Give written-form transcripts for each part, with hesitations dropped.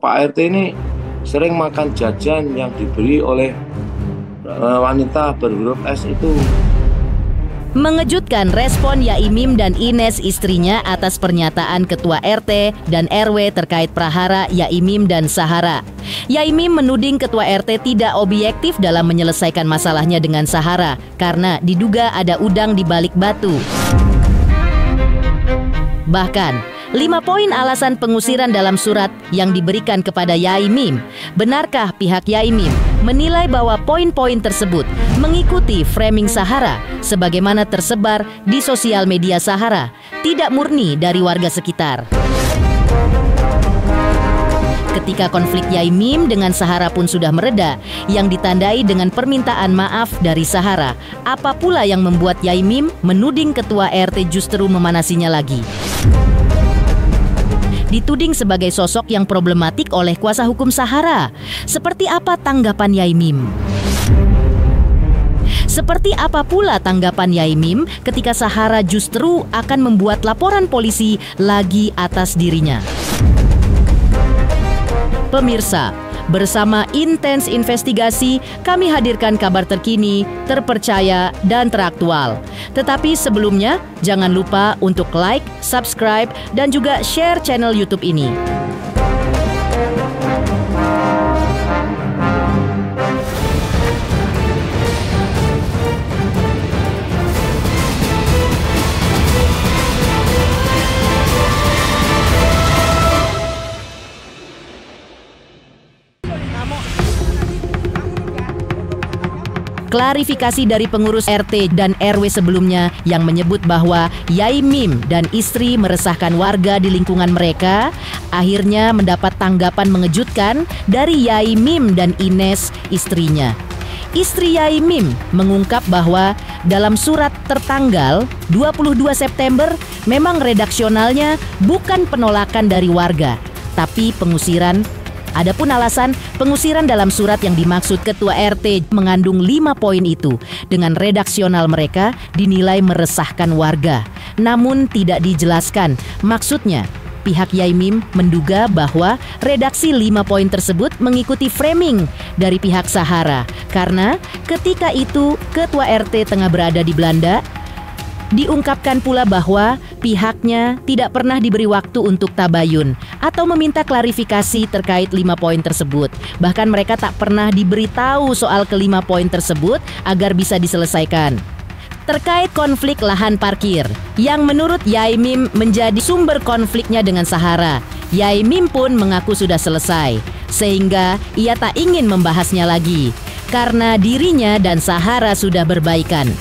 Pak RT ini sering makan jajan yang diberi oleh wanita berhuruf S itu. Mengejutkan respon Yaimim dan Ines istrinya atas pernyataan Ketua RT dan RW terkait prahara Yaimim dan Sahara. Yaimim menuding Ketua RT tidak objektif dalam menyelesaikan masalahnya dengan Sahara karena diduga ada udang di balik batu. Bahkan, 5 poin alasan pengusiran dalam surat yang diberikan kepada Yaimim. Benarkah pihak Yaimim menilai bahwa poin-poin tersebut mengikuti framing Sahara sebagaimana tersebar di sosial media Sahara, tidak murni dari warga sekitar? Ketika konflik Yaimim dengan Sahara pun sudah mereda, yang ditandai dengan permintaan maaf dari Sahara, apa pula yang membuat Yaimim menuding Ketua RT justru memanasinya lagi? Dituding sebagai sosok yang problematik oleh kuasa hukum Sahara. Seperti apa tanggapan Yaimim? Seperti apa pula tanggapan Yaimim ketika Sahara justru akan membuat laporan polisi lagi atas dirinya? Pemirsa, bersama Intens Investigasi, kami hadirkan kabar terkini, terpercaya, dan teraktual. Tetapi sebelumnya, jangan lupa untuk like, subscribe, dan juga share channel YouTube ini. Klarifikasi dari pengurus RT dan RW sebelumnya yang menyebut bahwa Yaimim dan istri meresahkan warga di lingkungan mereka, akhirnya mendapat tanggapan mengejutkan dari Yaimim dan Ines, istrinya. Istri Yaimim mengungkap bahwa dalam surat tertanggal 22 September memang redaksionalnya bukan penolakan dari warga, tapi pengusiran. Adapun alasan pengusiran dalam surat yang dimaksud Ketua RT mengandung 5 poin itu dengan redaksional mereka dinilai meresahkan warga. Namun tidak dijelaskan maksudnya. Pihak Yaimim menduga bahwa redaksi 5 poin tersebut mengikuti framing dari pihak Sahara karena ketika itu Ketua RT tengah berada di Belanda. Diungkapkan pula bahwa pihaknya tidak pernah diberi waktu untuk tabayun atau meminta klarifikasi terkait 5 poin tersebut. Bahkan mereka tak pernah diberitahu soal ke-5 poin tersebut agar bisa diselesaikan. Terkait konflik lahan parkir yang menurut Yaimim menjadi sumber konfliknya dengan Sahara, Yaimim pun mengaku sudah selesai, sehingga ia tak ingin membahasnya lagi karena dirinya dan Sahara sudah berbaikan.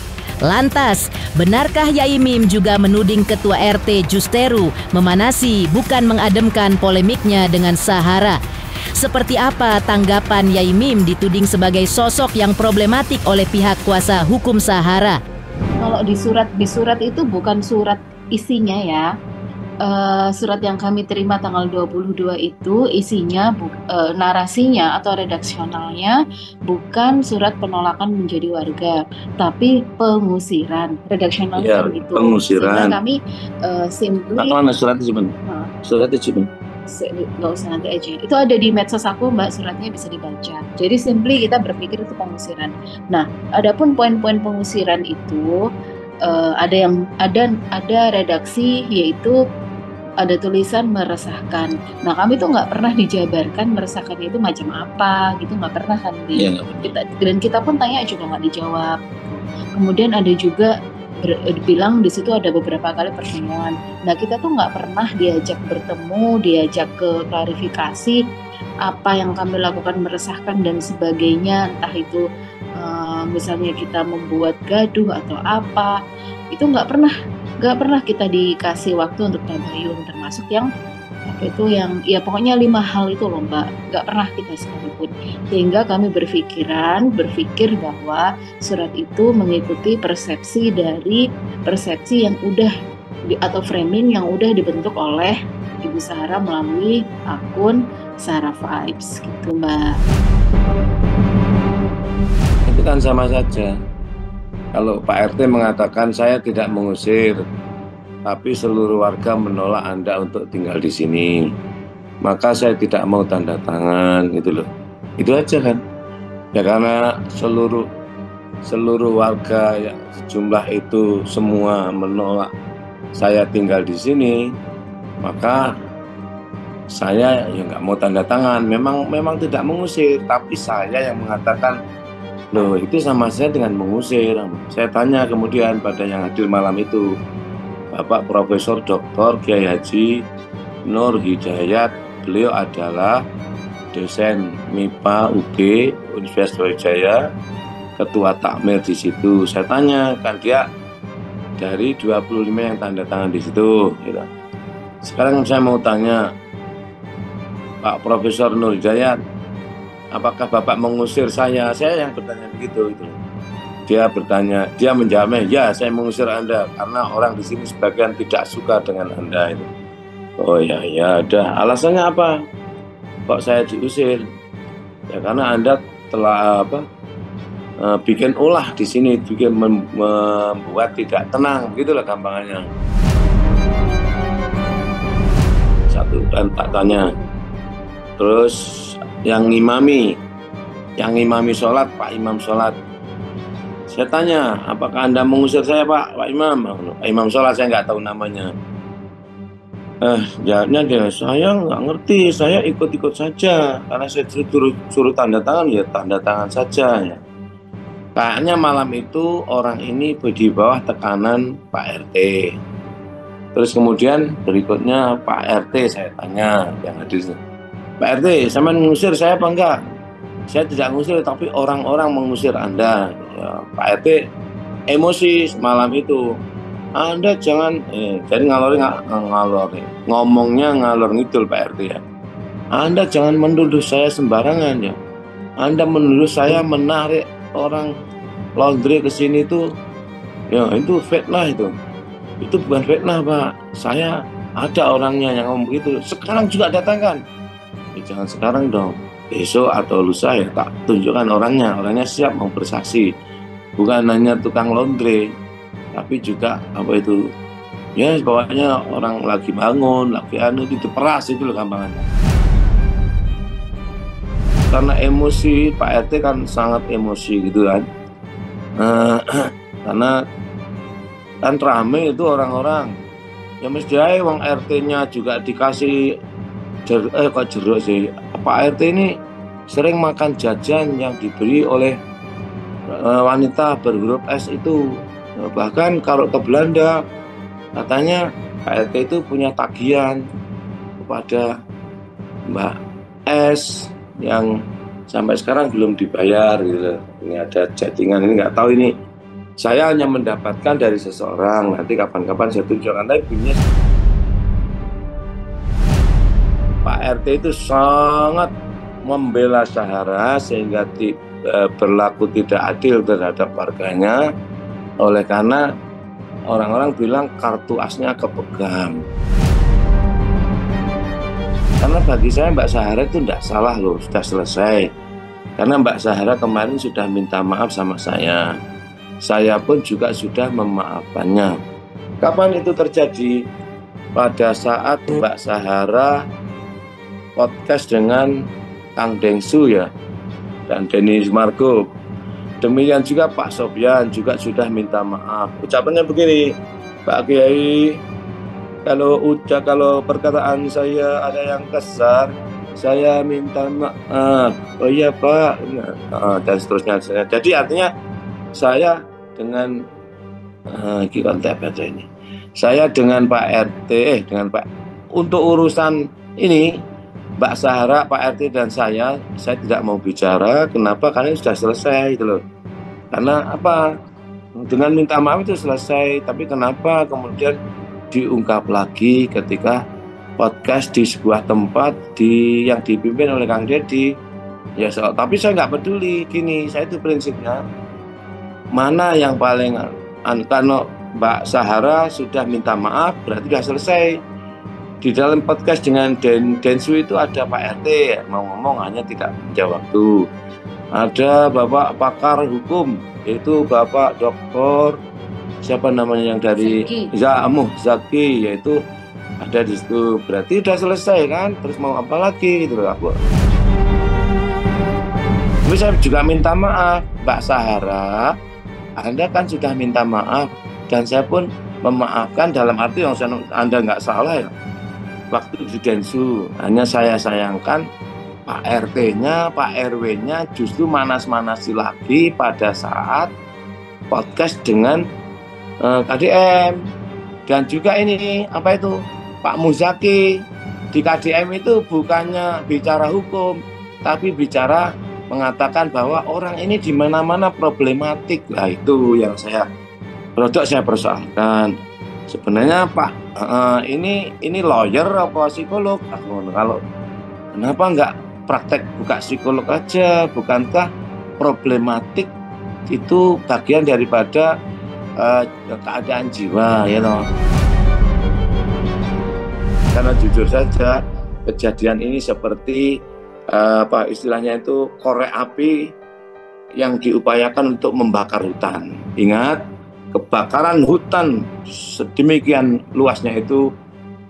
Lantas, benarkah Yaimim juga menuding Ketua RT Justeru memanasi bukan mengademkan polemiknya dengan Sahara? Seperti apa tanggapan Yaimim dituding sebagai sosok yang problematik oleh pihak kuasa hukum Sahara? Kalau di surat itu bukan surat isinya ya. Surat yang kami terima tanggal 22 itu isinya narasinya atau redaksionalnya bukan surat penolakan menjadi warga, tapi pengusiran. Redaksionalnya Ya, itu. pengusiran. Sehingga kami simply Mana suratnya cuman? Suratnya cuman. nggak usah nanti aja. Itu ada di medsos aku, Mbak, suratnya bisa dibaca. Jadi simply kita berpikir itu pengusiran. Nah, adapun poin-poin pengusiran itu ada redaksi yaitu ada tulisan meresahkan. Nah, kami tuh nggak pernah dijabarkan meresahkan itu macam apa gitu, nggak pernah kan dan kita pun tanya juga nggak dijawab. Kemudian ada juga bilang di situ ada beberapa kali pertemuan. Nah, kita tuh nggak pernah diajak bertemu, diajak ke klarifikasi apa yang kami lakukan meresahkan dan sebagainya, entah itu misalnya kita membuat gaduh atau apa, itu nggak pernah kita dikasih waktu untuk tabayun, termasuk yang ya pokoknya 5 hal itu loh, Mbak, nggak pernah kita sekalipun. Sehingga kami berpikir bahwa surat itu mengikuti persepsi yang udah atau framing yang udah dibentuk oleh Ibu Sahara melalui akun Sahara Vibes gitu, Mbak. Itu kan sama saja. Kalau Pak RT mengatakan saya tidak mengusir, tapi seluruh warga menolak Anda untuk tinggal di sini. maka saya tidak mau tanda tangan gitu loh. Itu aja kan. Ya karena seluruh warga yang jumlah itu semua menolak saya tinggal di sini, maka saya ya nggak mau tanda tangan. Memang tidak mengusir, tapi saya yang mengatakan, loh itu sama saya dengan mengusir. Saya tanya kemudian pada yang hadir malam itu, Bapak Profesor Dr. Kiai Haji Nur Hidayat, beliau adalah dosen MIPA UG Universitas Brawijaya, ketua takmir di situ. Saya tanya, kan dia dari 25 yang tanda tangan di situ. Gitu. Sekarang saya mau tanya, Pak Profesor Nur Hidayat, apakah Bapak mengusir saya? Saya yang bertanya begitu. Gitu. Dia bertanya, dia menjawabnya, ya saya mengusir Anda karena orang di sini sebagian tidak suka dengan Anda. Itu. Oh ya, ada. Alasannya apa? Kok saya diusir? Ya karena Anda telah bikin ulah di sini, bikin membuat tidak tenang, gitulah gampangannya. Satu dan tak tanya. Terus yang ngimami sholat, Pak Imam sholat. Saya tanya, apakah Anda mengusir saya Pak Imam? Pak Imam sholat saya nggak tahu namanya. Jawabnya dia, saya nggak ngerti, saya ikut-ikut saja. Karena saya suruh tanda tangan, ya tanda tangan saja. Ya. Kayaknya malam itu orang ini di bawah tekanan Pak RT. Terus kemudian berikutnya Pak RT saya tanya, yang hadir, Pak RT, sama mengusir saya apa enggak? Saya tidak mengusir, tapi orang-orang mengusir Anda. Ya, Pak RT emosi malam itu. Anda jangan, jadi ngomongnya ngalor ngidul Pak RT ya. Anda jangan menuduh saya sembarangan ya. Anda menuduh saya menarik orang laundry ke sini itu, ya itu fitnah itu. Itu bukan fitnah Pak. Saya ada orangnya yang ngomong begitu. Sekarang juga datangkan. Ya, jangan sekarang dong. Besok atau lusa ya tak tunjukkan orangnya. Orangnya siap mau bersaksi. Bukan hanya tukang laundry, tapi juga apa itu, ya pokoknya orang lagi bangun, lagi itu peras itu loh gampangannya. Karena emosi Pak RT kan sangat emosi gitu kan, karena kan rame itu orang-orang, ya mesti aja uang RT-nya juga dikasih kok jeruk sih. Pak RT ini sering makan jajan yang diberi oleh wanita berhuruf S itu. Bahkan kalau ke Belanda katanya Pak RT itu punya tagihan kepada Mbak S yang sampai sekarang belum dibayar gitu. Ini ada chattingan, ini nggak tahu ini. Saya hanya mendapatkan dari seseorang, nanti kapan-kapan saya tunjukkan. Tapi bunyinya Pak RT itu sangat membela Syahara sehingga berlaku tidak adil terhadap warganya. Oleh karena orang-orang bilang kartu asnya kepegang. Karena bagi saya Mbak Syahara itu tidak salah loh, sudah selesai. Karena Mbak Syahara kemarin sudah minta maaf sama saya. Saya pun juga sudah memaafkannya. Kapan itu terjadi? Pada saat Mbak Syahara podcast dengan Kang Dengsu ya, dan Denny Margo. Demikian juga Pak Sofyan juga sudah minta maaf. Ucapannya begini, Pak Kiai, kalau perkataan saya ada yang kasar, saya minta maaf. Oh iya Pak, dan seterusnya. Jadi artinya saya dengan ini, saya dengan Pak RT, dengan Pak untuk urusan ini Mbak Syahara, Pak RT dan saya tidak mau bicara. Kenapa? Karena sudah selesai gitu loh. Karena apa? Dengan minta maaf itu selesai. Tapi kenapa kemudian diungkap lagi ketika podcast di sebuah tempat yang dipimpin oleh Kang Deddy? Ya, tapi saya nggak peduli. Gini, saya itu prinsipnya mana yang paling karena Mbak Syahara sudah minta maaf berarti sudah selesai. Di dalam podcast dengan Densu itu ada Pak RT mau ngomong hanya tidak menjawab waktu. Ada Bapak pakar hukum yaitu Bapak Doktor siapa namanya yang dari Zaki, yaitu Udah di situ, berarti udah selesai kan? Terus mau apa lagi gitu loh aku. Terus saya juga minta maaf, Mbak Sahara, Anda kan sudah minta maaf dan saya pun memaafkan dalam arti yang Anda nggak salah ya. Waktu di Densu hanya saya sayangkan Pak RT-nya, Pak RW-nya justru manas-manasi lagi pada saat podcast dengan KDM. Dan juga ini apa itu Pak Muzaki di KDM itu bukannya bicara hukum tapi bicara mengatakan bahwa orang ini di mana-mana problematik. Lah itu yang saya persoalkan. Sebenarnya Pak ini lawyer apa psikolog? Kalau kenapa nggak praktek buka psikolog aja? Bukankah problematik itu bagian daripada keadaan jiwa, ya toh? Karena jujur saja kejadian ini seperti apa istilahnya itu korek api yang diupayakan untuk membakar hutan. Ingat, kebakaran hutan sedemikian luasnya itu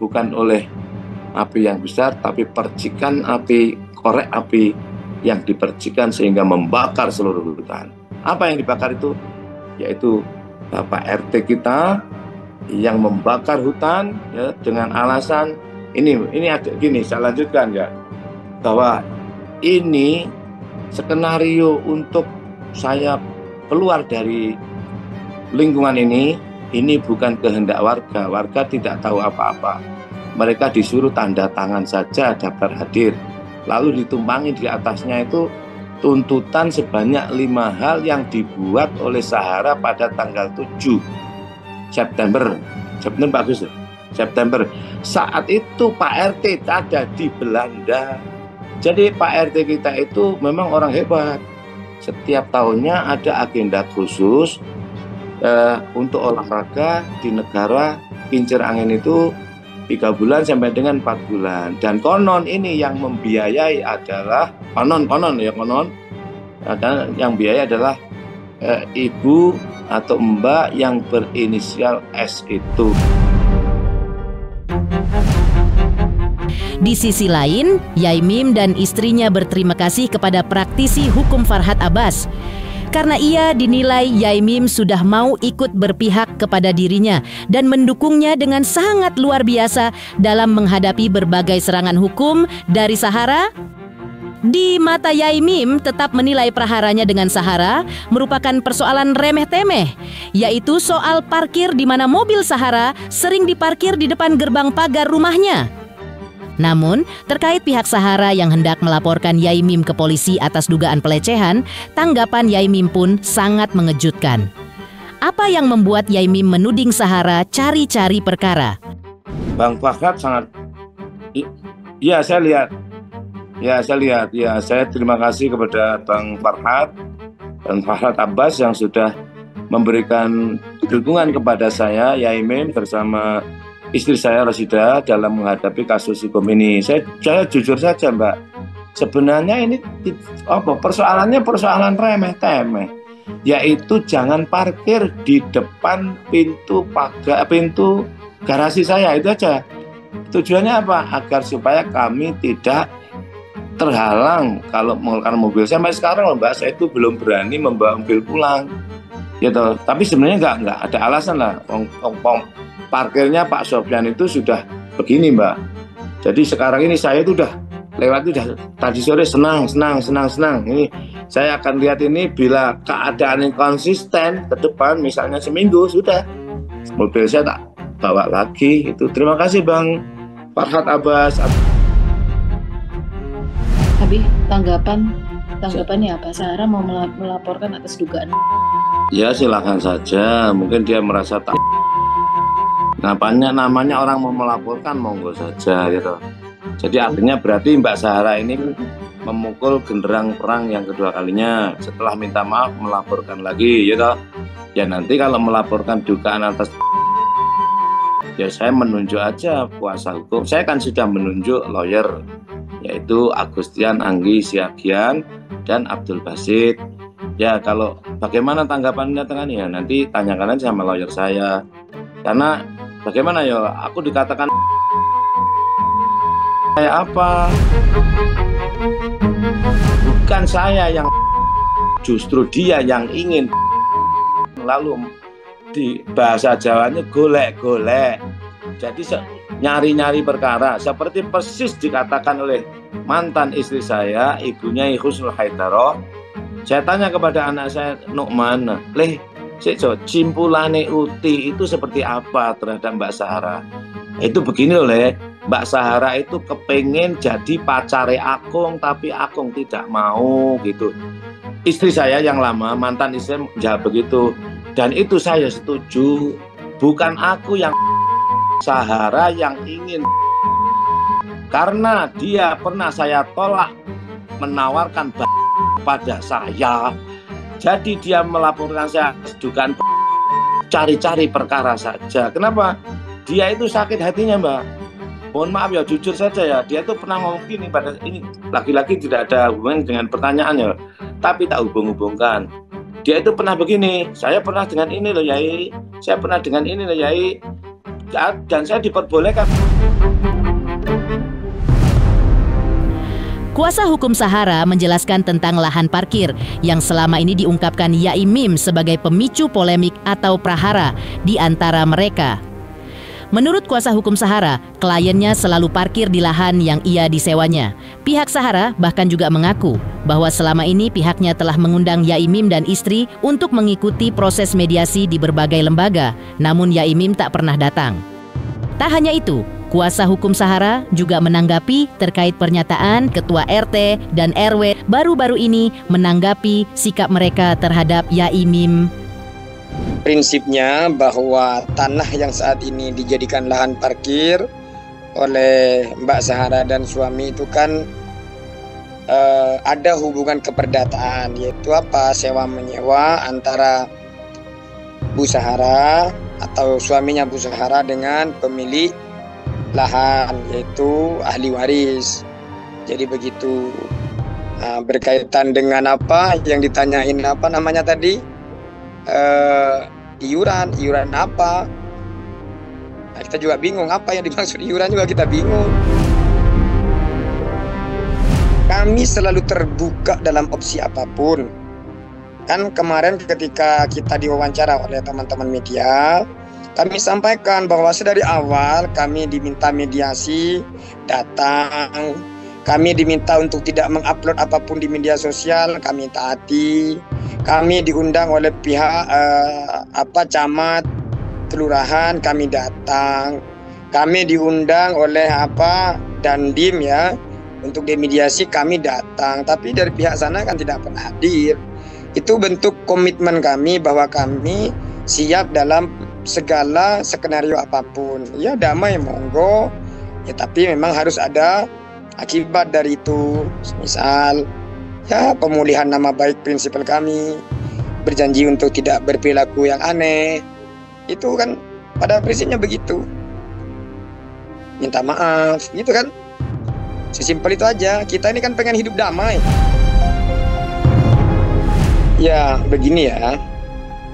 bukan oleh api yang besar, tapi percikan api, korek api yang dipercikan sehingga membakar seluruh hutan. Apa yang dibakar itu? Yaitu Bapak RT kita yang membakar hutan ya, dengan alasan ini ada gini, saya lanjutkan ya, bahwa ini skenario untuk saya keluar dari lingkungan ini bukan kehendak warga tidak tahu apa-apa, mereka disuruh tanda tangan saja daftar hadir, lalu ditumpangi di atasnya itu tuntutan sebanyak 5 hal yang dibuat oleh Sahara pada tanggal 7 September bagus ya? September. Saat itu Pak RT ada di Belanda. Jadi Pak RT kita itu memang orang hebat. Setiap tahunnya ada agenda khusus untuk olahraga di negara kincir angin itu 3 bulan sampai dengan 4 bulan. Dan konon ini yang membiayai adalah konon yang biaya adalah ibu atau mbak yang berinisial S itu. Di sisi lain, Yaimim dan istrinya berterima kasih kepada praktisi hukum Farhad Abbas karena ia dinilai Yaimim sudah mau ikut berpihak kepada dirinya dan mendukungnya dengan sangat luar biasa dalam menghadapi berbagai serangan hukum dari Sahara. Di mata Yaimim tetap menilai praharanya dengan Sahara merupakan persoalan remeh-temeh, yaitu soal parkir di mana mobil Sahara sering diparkir di depan gerbang pagar rumahnya. Namun, terkait pihak Sahara yang hendak melaporkan Yaimim ke polisi atas dugaan pelecehan, tanggapan Yaimim pun sangat mengejutkan. Apa yang membuat Yaimim menuding Sahara cari-cari perkara? Bang Farhad sangat, iya saya lihat. Ya, saya terima kasih kepada Bang Farhad dan Farhad Abbas yang sudah memberikan dukungan kepada saya, Yaimim, bersama istri saya Rosida dalam menghadapi kasus hukum ini. Saya jujur saja, Mbak. Sebenarnya ini persoalan remeh-temeh, yaitu jangan parkir di depan pintu garasi saya, itu aja. Tujuannya apa? Agar supaya kami tidak terhalang kalau karena mobil saya sampai sekarang loh Mbak, saya itu belum berani membawa mobil pulang gitu. Tapi sebenarnya nggak ada alasan lah, parkirnya Pak Sofyan itu sudah begini Mbak. Jadi sekarang ini saya itu udah lewat, udah tadi sore senang. Ini saya akan lihat ini bila keadaan yang konsisten ke depan, misalnya seminggu sudah mobil saya tak bawa lagi. Itu terima kasih Bang Farhad Abbas. Tapi tanggapannya apa? Sahara mau melaporkan atas dugaan? Ya silakan saja, mungkin dia merasa tak. Namanya orang mau melaporkan monggo saja gitu. Jadi artinya berarti Mbak Sahara ini memukul genderang perang yang kedua kalinya setelah minta maaf melaporkan lagi gitu. Ya nanti kalau melaporkan dugaan atas, ya saya menunjuk aja kuasa hukum. Saya kan sudah menunjuk lawyer, yaitu Agustian Anggi Siagian dan Abdul Basit. Ya kalau bagaimana tanggapannya ya nanti tanyakan aja sama lawyer saya. Karena bagaimana ya, aku dikatakan saya apa? Bukan saya yang, justru dia yang ingin. Lalu di bahasa Jawanya golek-golek. Jadi nyari-nyari perkara, seperti persis dikatakan oleh mantan istri saya, ibunya Husnul Haidaroh. Saya tanya kepada anak saya, Nukman, leh, cimpulane Uti itu seperti apa terhadap Mbak Sahara? Itu begini loh, Mbak Sahara itu kepengen jadi pacare Akung, tapi Akung tidak mau gitu. Istri saya yang lama, mantan istri jawab begitu. Dan itu saya setuju. Bukan aku yang Sahara yang ingin. Karena dia pernah saya tolak menawarkan pada saya. Jadi dia melaporkan saya dugaan cari-cari perkara saja. Kenapa? Dia itu sakit hatinya, Mbak. Mohon maaf ya, jujur saja ya. Dia itu pernah ngomong gini pada ini. Laki-laki tidak ada hubungan dengan pertanyaannya, tapi tak hubung-hubungkan. Dia itu pernah begini, saya pernah dengan ini loh Yai, saya pernah dengan ini loh Yai, dan saya diperbolehkan. Kuasa hukum Sahara menjelaskan tentang lahan parkir yang selama ini diungkapkan Yai Mim sebagai pemicu polemik atau prahara di antara mereka. Menurut kuasa hukum Sahara, kliennya selalu parkir di lahan yang ia disewanya. Pihak Sahara bahkan juga mengaku bahwa selama ini pihaknya telah mengundang Yai Mim dan istri untuk mengikuti proses mediasi di berbagai lembaga, namun Yai Mim tak pernah datang. Tak hanya itu, kuasa hukum Sahara juga menanggapi terkait pernyataan Ketua RT dan RW baru-baru ini menanggapi sikap mereka terhadap Yai Mim. Prinsipnya bahwa tanah yang saat ini dijadikan lahan parkir oleh Mbak Sahara dan suami itu kan ada hubungan keperdataan, yaitu apa, sewa menyewa antara Bu Sahara atau suaminya Bu Sahara dengan pemilik lahan, yaitu ahli waris. Jadi begitu. Berkaitan dengan apa yang ditanyain, apa namanya tadi, iuran apa? Nah, kita juga bingung apa yang dimaksud iuran, juga kita bingung. Kami selalu terbuka dalam opsi apapun. Kan kemarin ketika kita diwawancara oleh teman-teman media, kami sampaikan bahwa sedari awal kami diminta mediasi, datang. Kami diminta untuk tidak mengupload apapun di media sosial, kami taati. Kami diundang oleh pihak camat, kelurahan, kami datang. Kami diundang oleh Dandim ya untuk dimediasi, kami datang. Tapi dari pihak sana kan tidak pernah hadir. Itu bentuk komitmen kami bahwa kami siap dalam segala skenario apapun. Ya damai monggo, ya tapi memang harus ada akibat dari itu. Misal ya pemulihan nama baik prinsipal kami, berjanji untuk tidak berperilaku yang aneh. Itu kan pada prinsipnya begitu. Minta maaf gitu kan. Sesimpel itu aja. Kita ini kan pengen hidup damai. Ya begini ya,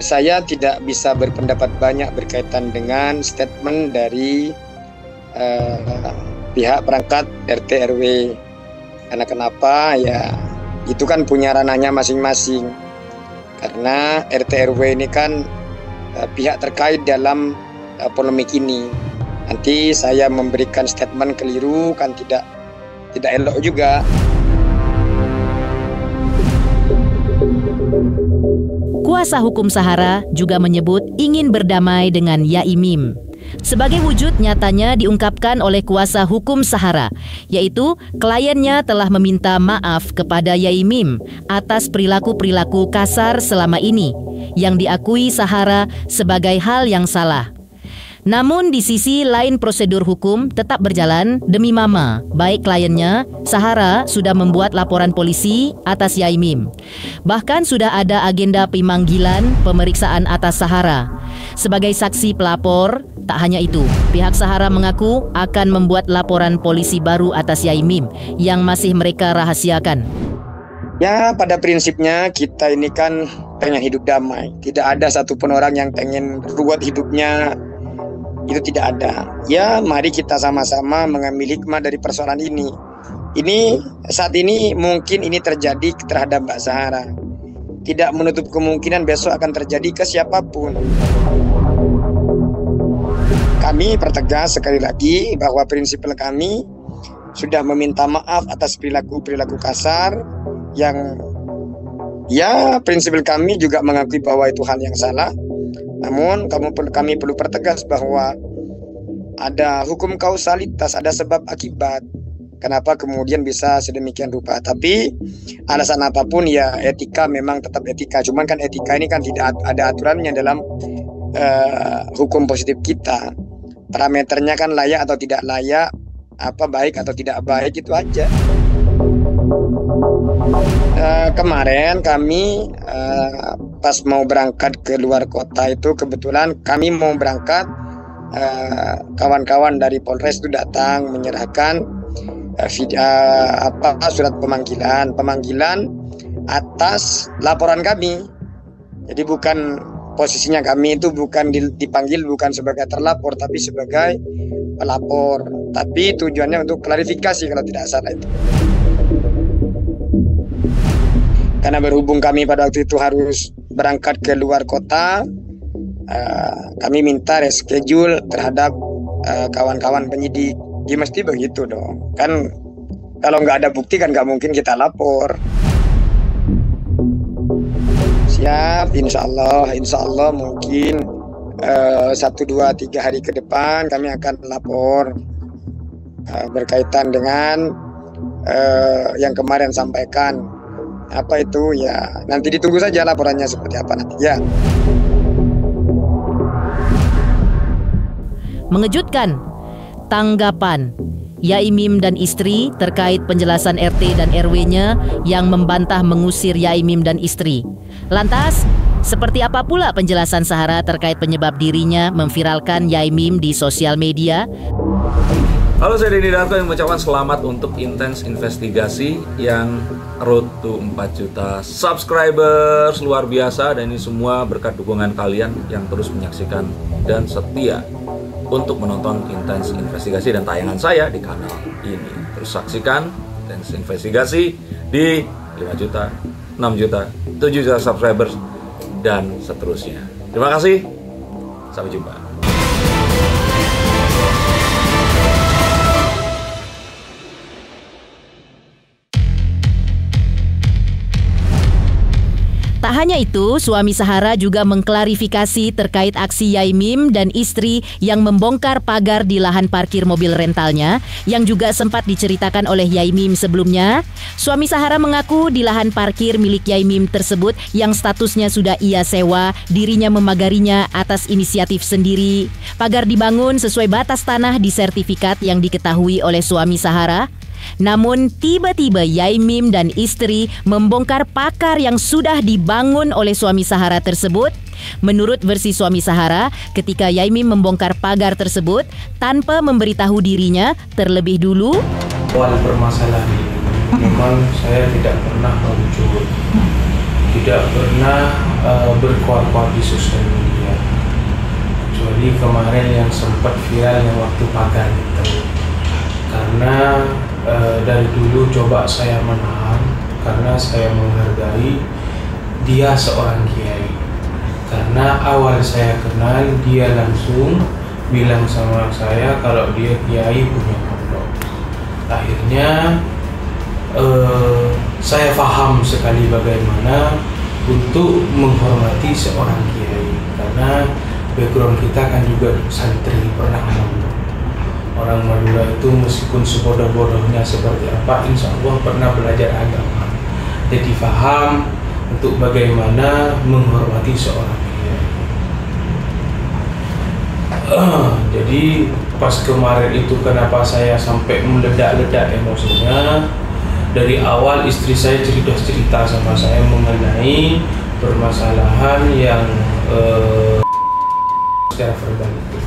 saya tidak bisa berpendapat banyak berkaitan dengan statement dari pihak perangkat RT RW. Karena kenapa? Ya itu kan punya ranahnya masing-masing. Karena RT RW ini kan pihak terkait dalam polemik ini. Nanti saya memberikan statement keliru kan tidak elok juga. Kuasa hukum Sahara juga menyebut ingin berdamai dengan Yai Mim. Sebagai wujud nyatanya diungkapkan oleh kuasa hukum Sahara, yaitu kliennya telah meminta maaf kepada Yai Mim atas perilaku-perilaku kasar selama ini yang diakui Sahara sebagai hal yang salah. Namun di sisi lain prosedur hukum tetap berjalan demi mama. Baik kliennya, Sahara sudah membuat laporan polisi atas Yai Mim. Bahkan sudah ada agenda pemanggilan pemeriksaan atas Sahara. Sebagai saksi pelapor, tak hanya itu, pihak Sahara mengaku akan membuat laporan polisi baru atas Yai Mim yang masih mereka rahasiakan. Ya pada prinsipnya kita ini kan pengen hidup damai. Tidak ada satupun orang yang pengen ruwet hidupnya. itu tidak ada. Ya, mari kita sama-sama mengambil hikmah dari persoalan ini. Ini saat ini mungkin ini terjadi terhadap Mbak Zahara. Tidak menutup kemungkinan besok akan terjadi ke siapapun. Kami pertegas sekali lagi bahwa prinsipal kami sudah meminta maaf atas perilaku kasar yang ya prinsipal kami juga mengakui bahwa itu hal yang salah. Namun kami perlu pertegas bahwa ada hukum kausalitas, ada sebab akibat. Kenapa kemudian bisa sedemikian rupa? Tapi alasan apapun ya etika memang tetap etika. Cuman kan etika ini kan tidak ada aturannya dalam hukum positif kita. Parameternya kan layak atau tidak layak, apa baik atau tidak baik, itu aja. Kemarin kami pas mau berangkat ke luar kota itu kebetulan kami mau berangkat, kawan-kawan dari Polres itu datang menyerahkan surat pemanggilan atas laporan kami. Jadi bukan posisinya kami itu bukan dipanggil bukan sebagai terlapor tapi sebagai pelapor. Tapi tujuannya untuk klarifikasi kalau tidak salah itu. Karena berhubung kami pada waktu itu harus berangkat ke luar kota, kami minta reschedule terhadap kawan-kawan penyidik. Ya mesti begitu dong. Kan kalau nggak ada bukti kan nggak mungkin kita lapor. Siap, insya Allah mungkin 1, 2, 3 hari ke depan kami akan lapor berkaitan dengan yang kemarin sampaikan. Apa itu ya nanti ditunggu saja laporannya seperti apa nanti ya. Mengejutkan tanggapan Yai Mim dan istri terkait penjelasan RT dan RW-nya yang membantah mengusir Yai Mim dan istri. Lantas, seperti apa pula penjelasan Zahara terkait penyebab dirinya memviralkan Yai Mim di sosial media? Halo, saya Denny Darto yang mengucapkan selamat untuk Intens Investigasi yang road to 4 juta subscribers, luar biasa. Dan ini semua berkat dukungan kalian yang terus menyaksikan dan setia untuk menonton Intens Investigasi dan tayangan saya di kanal ini. Terus saksikan Intens Investigasi di 5 juta, 6 juta, 7 juta subscribers dan seterusnya. Terima kasih, sampai jumpa. Tak hanya itu, suami Zahara juga mengklarifikasi terkait aksi Yai Mim dan istri yang membongkar pagar di lahan parkir mobil rentalnya yang juga sempat diceritakan oleh Yai Mim sebelumnya. Suami Zahara mengaku di lahan parkir milik Yai Mim tersebut yang statusnya sudah ia sewa, dirinya memagarinya atas inisiatif sendiri. Pagar dibangun sesuai batas tanah di sertifikat yang diketahui oleh suami Zahara. Namun tiba-tiba Yai Mim dan istri membongkar pagar yang sudah dibangun oleh suami Zahara tersebut. Menurut versi suami Zahara, ketika Yai Mim membongkar pagar tersebut tanpa memberitahu dirinya terlebih dulu. Awal permasalahan ini memang saya tidak pernah muncul, tidak pernah berkuar-kuar di sosial media, kecuali kemarin yang sempat viral yang waktu pagar itu. Karena dari dulu coba saya menahan karena saya menghargai dia seorang kiai. Karena awal saya kenal dia langsung bilang sama saya kalau dia kiai punya pondok. Akhirnya saya paham sekali bagaimana untuk menghormati seorang kiai. Karena background kita kan juga santri pernah mondok. Orang Madura itu meskipun sebodoh-bodohnya seperti apa, insya Allah pernah belajar agama. Jadi paham untuk bagaimana menghormati seorang kiai. Jadi pas kemarin itu kenapa saya sampai meledak-ledak emosinya. Dari awal istri saya cerita sama saya mengenai permasalahan yang secara verbal itu.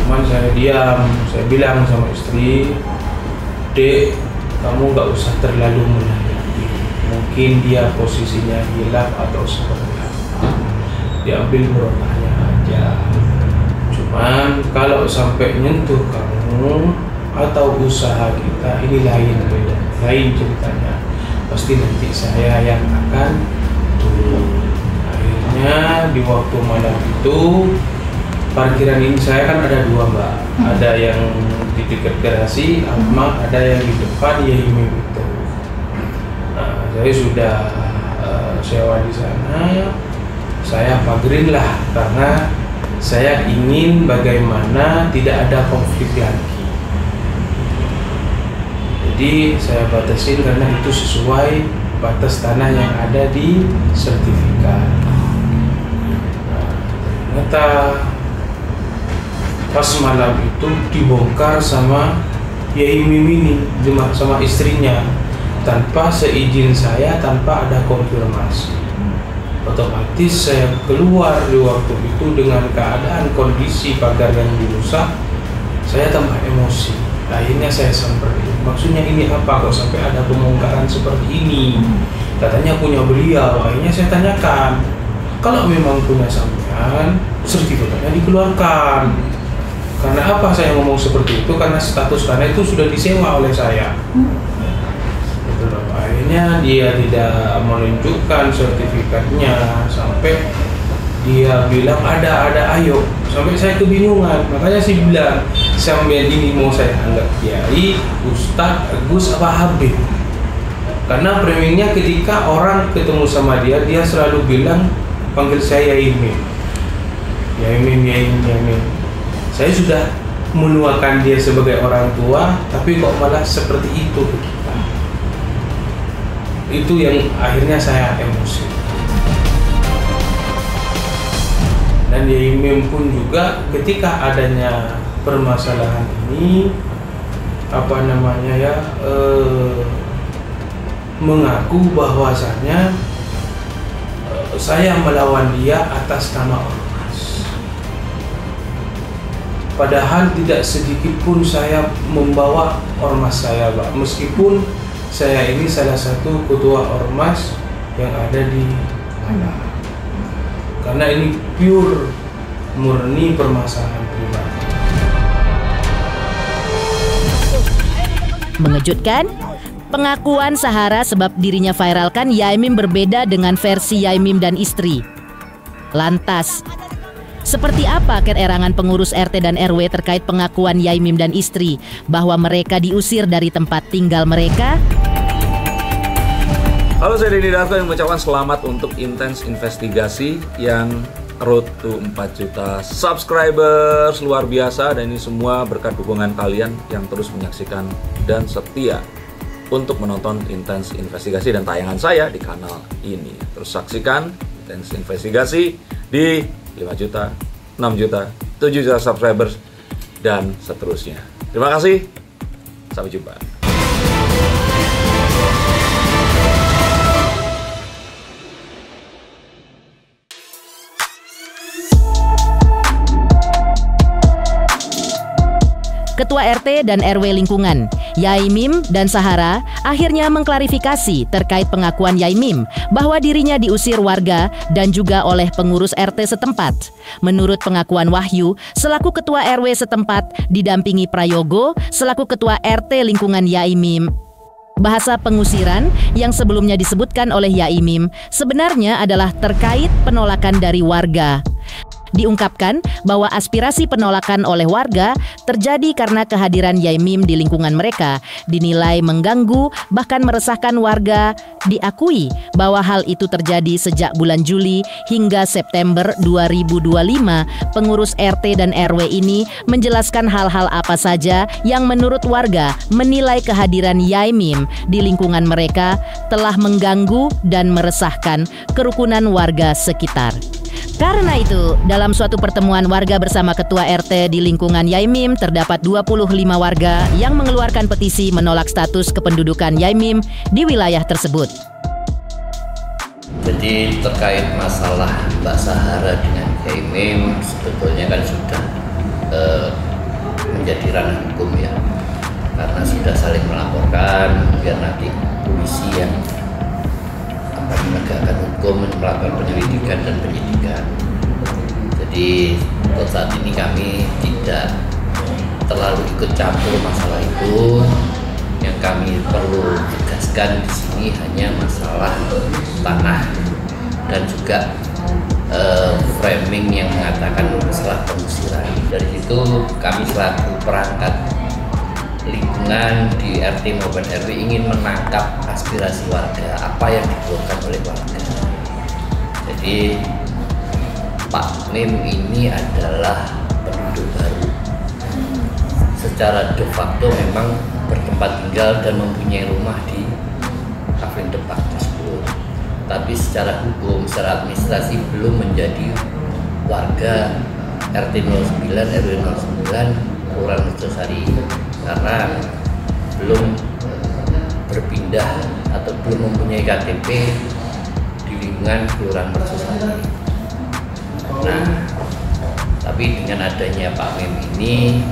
Cuman saya diam, saya bilang sama istri, Dek, kamu gak usah terlalu menanggapi. Mungkin dia posisinya hilaf atau seperti apa. Diambil merokahnya aja. Ya, cuman kalau sampai nyentuh kamu atau usaha kita, ini lain ceritanya. Pasti nanti saya yang akan turun. Akhirnya di waktu malam itu, parkiran ini saya kan ada dua, Mbak. Ada yang di dekat garasi, sama ada yang di depan Yaimim itu. Nah, saya sudah sewa di sana. Saya pagerin lah, karena saya ingin bagaimana tidak ada konflik lagi. Jadi saya batasin karena itu sesuai batas tanah yang ada di sertifikat. Nah, ternyata pas malam itu dibongkar sama Yaimim ini, sama istrinya, tanpa seizin saya, tanpa ada konfirmasi. Otomatis saya keluar di waktu itu dengan keadaan kondisi pagar yang dirusak, saya tambah emosi. Akhirnya saya samperin, maksudnya ini apa kok sampai ada pembongkaran seperti ini? Katanya punya beliau. Akhirnya saya tanyakan, kalau memang punya sampean, sertifikatnya dikeluarkan. Karena apa saya ngomong seperti itu? Karena status tanah itu sudah disewa oleh saya. Akhirnya dia tidak menunjukkan sertifikatnya, sampai dia bilang ada ayo, sampai saya kebingungan. Makanya saya bilang, sampai ini mau saya anggap kiai, ustadz, gus apa habib? Karena framingnya ketika orang ketemu sama dia selalu bilang, panggil saya Yaimim. Saya sudah menuakan dia sebagai orang tua, tapi kok malah seperti itu ke kita. Itu yang akhirnya saya emosi. Dan Yaimim pun juga ketika adanya permasalahan ini, mengaku bahwasanya saya melawan dia atas nama ormas. Padahal tidak sedikit pun saya membawa ormas saya, Pak. Meskipun saya ini salah satu ketua ormas yang ada di mana. Karena ini pure murni permasalahan pribadi. Mengejutkan? Pengakuan Sahara sebab dirinya viralkan Yaimim berbeda dengan versi Yaimim dan istri. Lantas, seperti apa keterangan pengurus RT dan RW terkait pengakuan Yaimim dan istri bahwa mereka diusir dari tempat tinggal mereka? Halo, saya Denny Darto yang mengucapkan selamat untuk Intens Investigasi yang road to 4 juta subscribers, luar biasa. Dan ini semua berkat dukungan kalian yang terus menyaksikan dan setia untuk menonton Intens Investigasi dan tayangan saya di kanal ini. Terus saksikan Intens Investigasi di 5 juta, 6 juta, 7 juta subscribers, dan seterusnya. Terima kasih, sampai jumpa. Ketua RT dan RW lingkungan, Yaimim dan Sahara, akhirnya mengklarifikasi terkait pengakuan Yaimim bahwa dirinya diusir warga dan juga oleh pengurus RT setempat. Menurut pengakuan Wahyu, selaku Ketua RW setempat didampingi Prayogo, selaku Ketua RT lingkungan Yaimim. Bahasa pengusiran yang sebelumnya disebutkan oleh Yaimim sebenarnya adalah terkait penolakan dari warga. Diungkapkan bahwa aspirasi penolakan oleh warga terjadi karena kehadiran Yaimim di lingkungan mereka dinilai mengganggu bahkan meresahkan warga. Diakui bahwa hal itu terjadi sejak bulan Juli hingga September 2025. Pengurus RT dan RW ini menjelaskan hal-hal apa saja yang menurut warga menilai kehadiran Yaimim di lingkungan mereka telah mengganggu dan meresahkan kerukunan warga sekitar. Karena itu, dalam suatu pertemuan warga bersama Ketua RT di lingkungan Yaimim, terdapat 25 warga yang mengeluarkan petisi menolak status kependudukan Yaimim di wilayah tersebut. Jadi terkait masalah Mbak Sahara dengan Yaimim sebetulnya kan sudah menjadi ranah hukum ya, karena sudah saling melaporkan, biar nanti polisi yang menegakkan hukum, melakukan penyelidikan dan penyidikan. Jadi untuk saat ini kami tidak terlalu ikut campur masalah itu. Yang kami perlu tegaskan di sini hanya masalah tanah dan juga framing yang mengatakan masalah pengusiran. Dari situ kami selaku perangkat lingkungan di RT maupun RW ingin menangkap aspirasi warga, apa yang dikeluhkan oleh warga. Jadi Pak Mim ini adalah penduduk baru. Secara de facto memang bertempat tinggal dan mempunyai rumah di Kavling Depak tersebut. Tapi secara hukum, secara administrasi belum menjadi warga RT 09 RW 09 Kelurahan Mercosari karena belum berpindah atau belum mempunyai KTP di lingkungan Kelurahan Mercosari. Nah, tapi dengan adanya Pak Mim ini,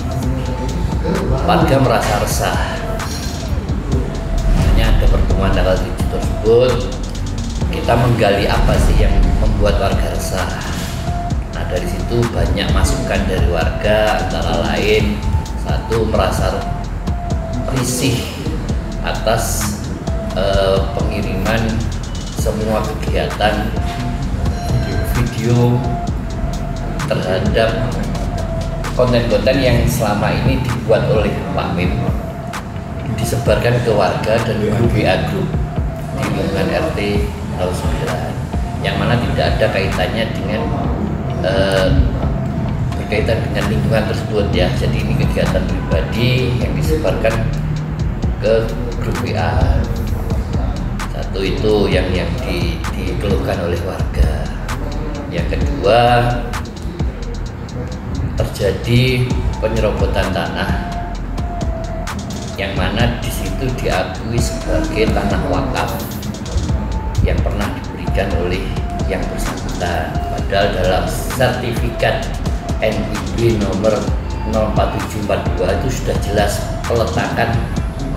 warga merasa resah. Hanya ada pertemuan tanggal 7 tersebut, kita menggali apa sih yang membuat warga resah. Nah, dari situ banyak masukan dari warga, antara lain satu, merasa risih atas pengiriman semua kegiatan video terhadap konten-konten yang selama ini dibuat oleh Pak Mim, disebarkan ke warga dan grup WA grup di lingkungan RT 09 yang mana tidak ada kaitannya dengan berkaitan dengan lingkungan tersebut ya. Jadi ini kegiatan pribadi yang disebarkan ke grup WA. Satu itu yang dikeluhkan oleh warga. Yang kedua, terjadi penyerobotan tanah yang mana di situ diakui sebagai tanah wakaf yang pernah diberikan oleh yang bersangkutan, padahal dalam sertifikat NIB nomor 04742 itu sudah jelas peletakan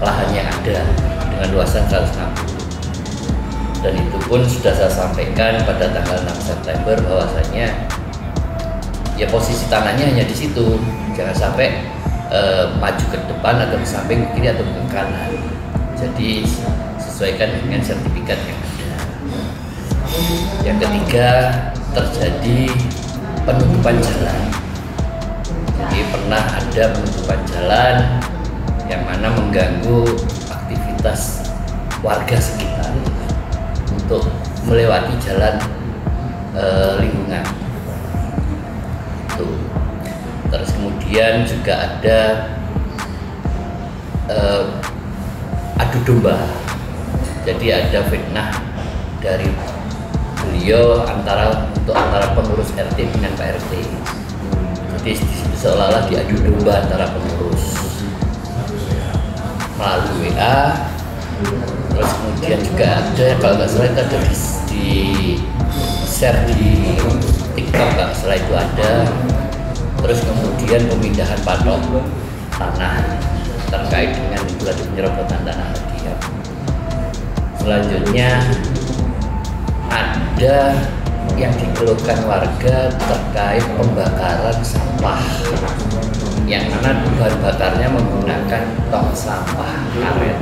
lahan yang ada dengan luasan 160, dan itu pun sudah saya sampaikan pada tanggal 6 September bahwasanya ya posisi tanahnya hanya di situ, jangan sampai maju ke depan atau ke samping, ke kiri atau ke kanan. Jadi sesuaikan dengan sertifikat yang ada. Yang ketiga, terjadi penutupan jalan. Jadi pernah ada penutupan jalan yang mana mengganggu aktivitas warga sekitar untuk melewati jalan lingkungan. Terus kemudian juga ada adu domba. Jadi ada fitnah dari beliau antara pengurus RT dengan Pak RT. Jadi seolah-olah diadu domba antara pengurus melalui WA. Terus kemudian juga ada, kalau nggak salah itu ada di share di TikTok, nggak salah itu ada. Terus kemudian pemindahan patok tanah terkait dengan penyerobotan tanah tadi ya. Selanjutnya ada yang dikeluhkan warga terkait pembakaran sampah, yang mana bahan bakarnya menggunakan tong sampah karet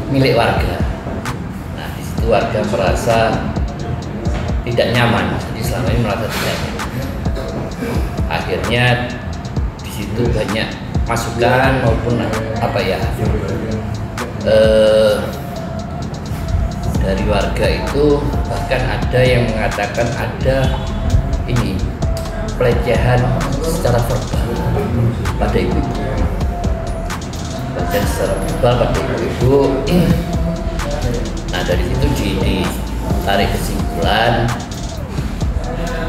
milik warga. Nah, di situ warga merasa tidak nyaman, jadi selama ini merasa tidak nyaman. Akhirnya di situ banyak masukan maupun dari warga itu, bahkan ada yang mengatakan ada ini pelecehan secara verbal pada ibu-ibu, pelecehan secara verbal pada ibu-ibu. Nah, dari situ ditarik kesimpulan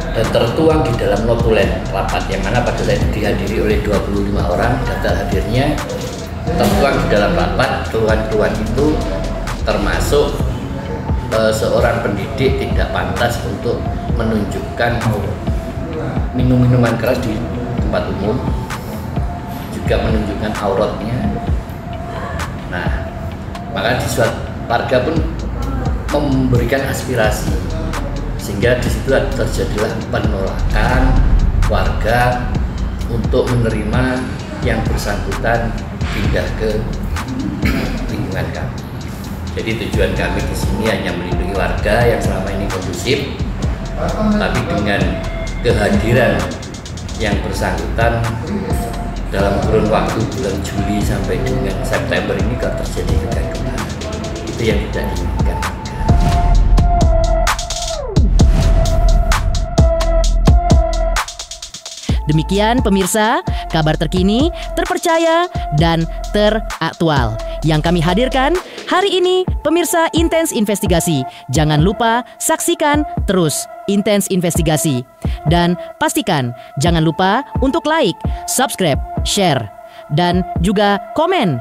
dan tertuang di dalam notulen rapat yang mana pada saat itu dihadiri oleh 25 orang. Data hadirnya tertuang di dalam rapat. Keluhan-keluhan itu termasuk seorang pendidik tidak pantas untuk menunjukkan minum-minuman keras di tempat umum, juga menunjukkan auratnya. Nah, maka di suatu warga pun memberikan aspirasi sehingga di situ terjadilah penolakan warga untuk menerima yang bersangkutan pindah ke lingkungan kami. Jadi tujuan kami di sini hanya melindungi warga yang selama ini kondusif, tapi dengan kehadiran yang bersangkutan dalam kurun waktu bulan Juli sampai dengan September ini kalau terjadi kegaduhan, itu yang tidak diinginkan. Demikian pemirsa, kabar terkini, terpercaya, dan teraktual yang kami hadirkan hari ini. Pemirsa Intens Investigasi, jangan lupa saksikan terus Intens Investigasi. Dan pastikan jangan lupa untuk like, subscribe, share, dan juga komen